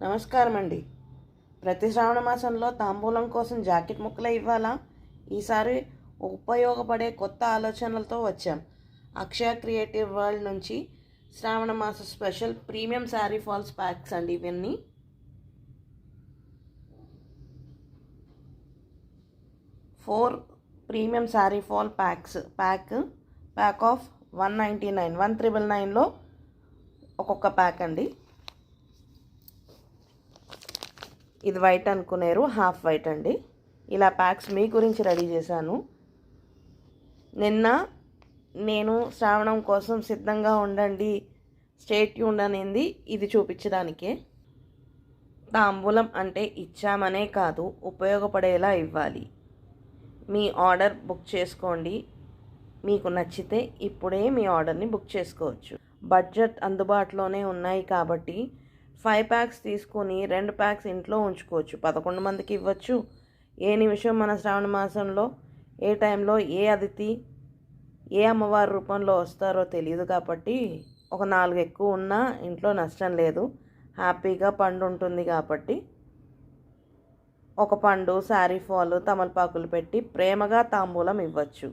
నమస్కారం అండి. ప్రతి శ్రావణ మాసంలో తాంబూలం కోసం జాకెట్ ముక్కలే ఇవ్వాలా? ఈసారి ఉపయోగపడే కొత్త ఆలోచనలతో వచ్చాం. అక్షయ క్రియేటివ్ వరల్డ్ నుంచి శ్రావణ మాస special premium sari falls packs అండి ఇవన్నీ. Four premium sari fall packs pack of 199 1999లో ఒక్కొక్క ప్యాక్ అండి. ఇది వైట్ అనుకునేరు, హాఫ్ వైట్ అండి. ఇలా ప్యాక్స్ మీ గురించి రెడీ చేశాను. నిన్న నేను శ్రావణం కోసం సిద్ధంగా ఉండండి, స్టే ట్యూన్డ్ అనేది ఇది చూపించడానికే. తాంబూలం అంటే ఇచ్చామనే కాదు, ఉపయోగపడేలా ఇవ్వాలి. మీ ఆర్డర్ బుక్ చేసుకోండి. మీకు నచ్చితే ఇప్పుడే మీ ఆర్డర్ని బుక్ చేసుకోవచ్చు. బడ్జెట్ అందుబాటులోనే ఉన్నాయి కాబట్టి 5 ప్యాక్స్ తీసుకొని 2 ప్యాక్స్ ఇంట్లో ఉంచుకోవచ్చు. 11 మందికి ఇవ్వచ్చు. ఏ నిమిషం మన శ్రావణ మాసంలో ఏ టైంలో ఏ అతిథి ఏ అమ్మవారి రూపంలో వస్తారో తెలియదు కాబట్టి ఒక 4 ఎక్కువ ఉన్నా ఇంట్లో నష్టం లేదు. హ్యాపీగా పండు ఉంటుంది కాబట్టి ఒక పండు, శారీ ఫాల్, తమలపాకులు పెట్టి ప్రేమగా తాంబూలం ఇవ్వచ్చు.